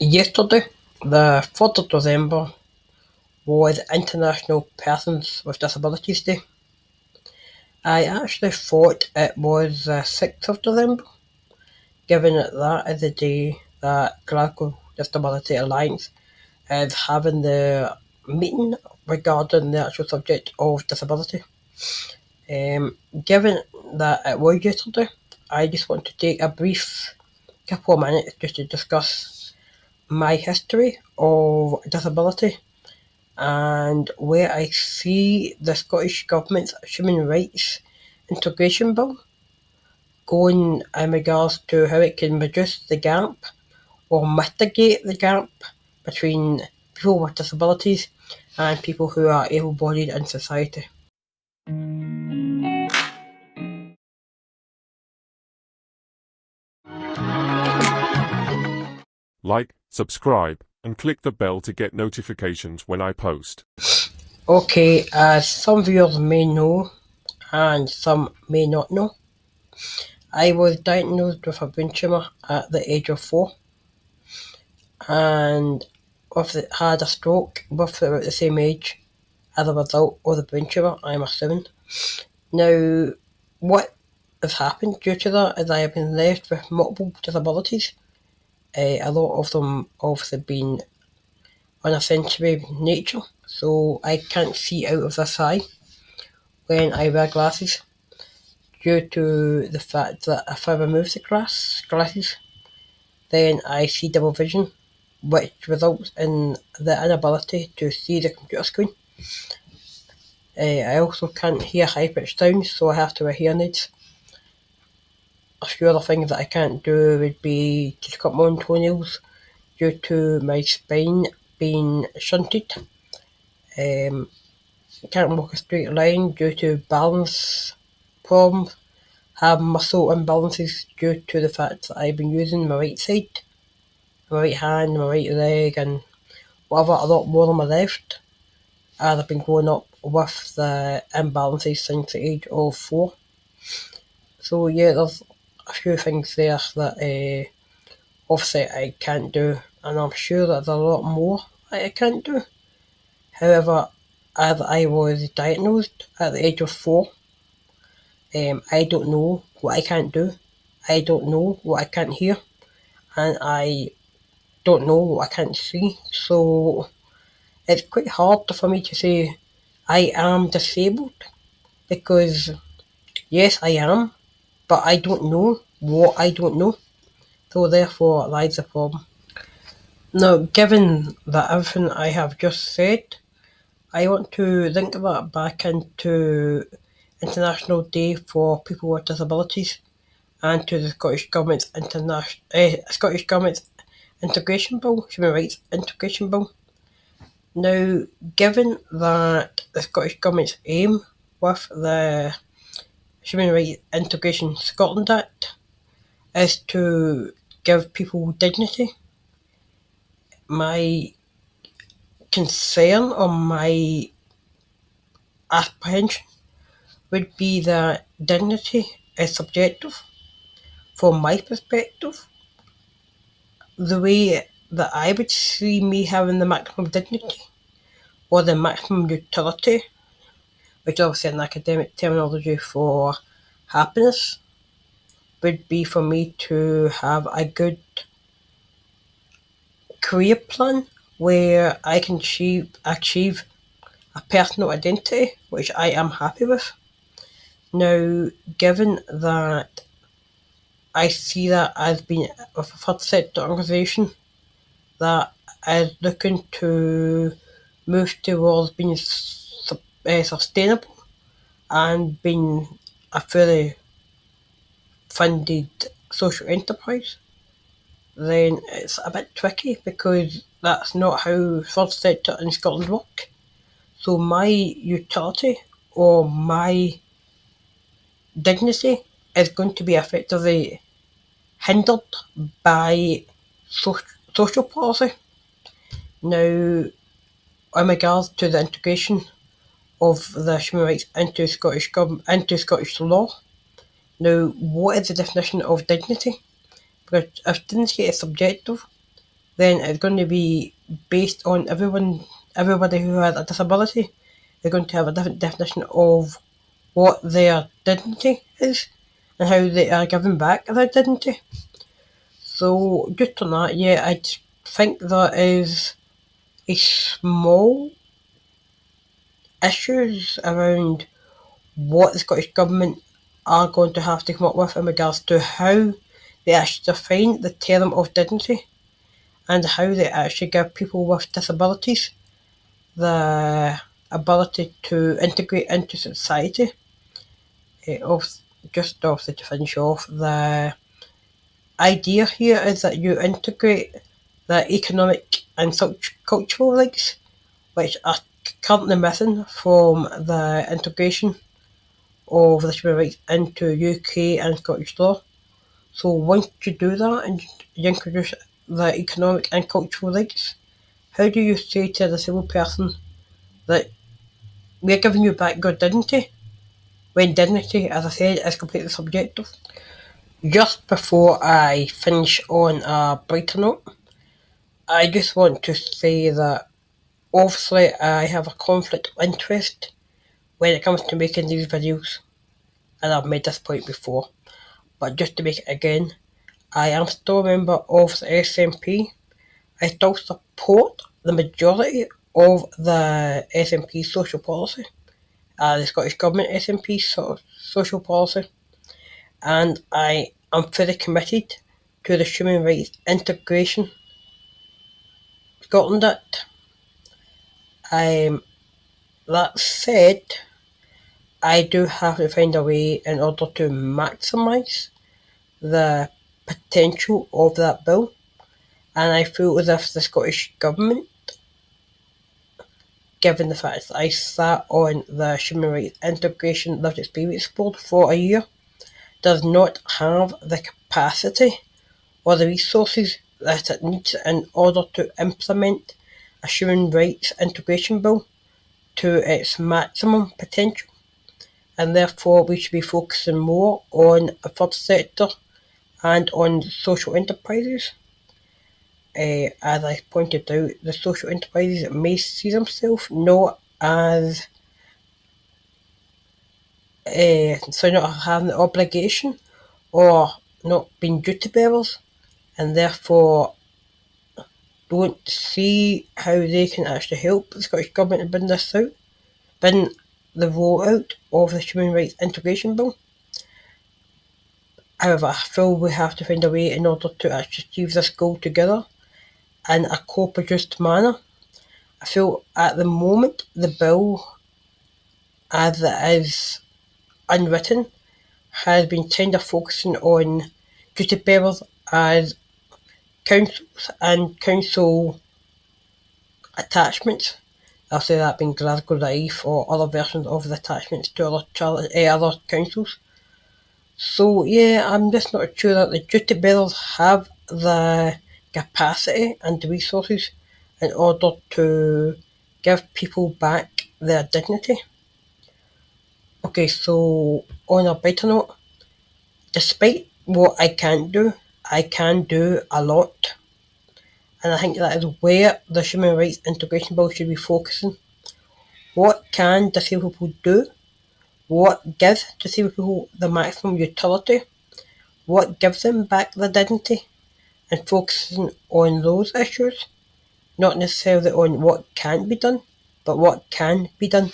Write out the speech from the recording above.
Yesterday, the 4th of November, was International Persons with Disabilities Day. I actually thought it was the 6th of November, given that that is the day that Glasgow Disability Alliance is having the meeting regarding the actual subject of disability. Given that it was yesterday, I just want to take a brief couple of minutes just to discuss my history of disability and where I see the Scottish Government's Human Rights Integration Bill going in regards to how it can reduce the gap or mitigate the gap between people with disabilities and people who are able bodied in society. Like, subscribe, and click the bell to get notifications when I post. Okay, as some viewers may know and some may not know, I was diagnosed with a brain tumour at the age of 4 and had a stroke roughly about the same age as a result of the brain tumour, I'm assuming. Now, what has happened due to that is I have been left with multiple disabilities, a lot of them obviously being on a sensory nature, so I can't see out of this eye when I wear glasses due to the fact that if I remove the glasses, then I see double vision, which results in the inability to see the computer screen. I also can't hear high pitched sounds, so I have to wear hearing aids. A few other things that I can't do would be to cut my own toenails due to my spine being shunted. Um, can't walk a straight line due to balance problems. Have muscle imbalances due to the fact that I've been using my right side, my right hand, my right leg, and whatever a lot more on my left, as I've been growing up with the imbalances since the age of 4. So yeah, there's a few things there that obviously I can't do, and I'm sure that there's a lot more that I can't do. However, as I was diagnosed at the age of 4, I don't know what I can't do. I don't know what I can't hear, and I don't know what I can't see. So it's quite hard for me to say I am disabled because yes, I am, but I don't know what I don't know. So therefore lies the problem. Now, given that everything I have just said, I want to link that back into International Day for People with Disabilities and to the Scottish Government's Integration Bill, Human Rights Integration Bill. Now, given that the Scottish Government's aim with the Human Rights Integration Scotland Act is to give people dignity, my concern or my apprehension would be that dignity is subjective. From my perspective, the way that I would see me having the maximum dignity or the maximum utility, which is obviously an academic terminology for happiness, would be for me to have a good career plan where I can achieve a personal identity, which I am happy with. Now, given that I see that as being with a third sector organisation that is looking to move towards being sustainable and being a fully funded social enterprise, then it's a bit tricky because that's not how third sector in Scotland work. So my utility or my dignity is going to be effectively hindered by so- social policy. Now, in regards to the integration of the human rights into Scottish law, now what is the definition of dignity? Because if dignity is subjective, then it's going to be based on everybody who has a disability. They're going to have a different definition of what their dignity is and how they are given back their dignity. So just on that, yeah, I think there is a small issues around what the Scottish Government are going to have to come up with in regards to how they actually define the term of dignity and how they actually give people with disabilities the ability to integrate into society. Of just off the definition of the idea here is that you integrate the economic and cultural links which are currently missing from the integration of the human rights into UK and Scottish law. So once you do that and you introduce the economic and cultural rights, how do you say to a disabled person that we're giving you back your dignity when dignity, as I said, is completely subjective? Just before I finish on a brighter note, I just want to say that obviously I have a conflict of interest when it comes to making these videos, and I've made this point before, but just to make it again, I am still a member of the SNP. I still support the majority of the SNP social policy, the Scottish Government SNP social policy, and I am fully committed to the Human Rights Integration Scotland Act. That said, I do have to find a way in order to maximise the potential of that bill, and I feel as if the Scottish Government, given the fact that I sat on the Human Rights Integration Lived Experience Board for a year, does not have the capacity or the resources that it needs in order to implement a human rights integration bill to its maximum potential, and therefore we should be focusing more on the third sector and on social enterprises. As I pointed out, the social enterprises may see themselves not as so not having the obligation or not being duty bearers, and therefore don't see how they can actually help the Scottish Government to bring this out, bring the rollout of the Human Rights Integration Bill. However, I feel we have to find a way in order to actually achieve this goal together in a co-produced manner. I feel at the moment the bill, as it is unwritten, has been kind of focusing on duty bearers as councils and council attachments. I'll say that being Glasgow Life or other versions of the attachments to other councils. So yeah, I'm just not sure that the duty bearers have the capacity and the resources in order to give people back their dignity. Okay, so on a better note, despite what I can't do, I can do a lot. And I think that is where the Human Rights Integration Bill should be focusing. What can disabled people do? What gives disabled people the maximum utility? What gives them back their dignity? And focusing on those issues, not necessarily on what can't be done, but what can be done.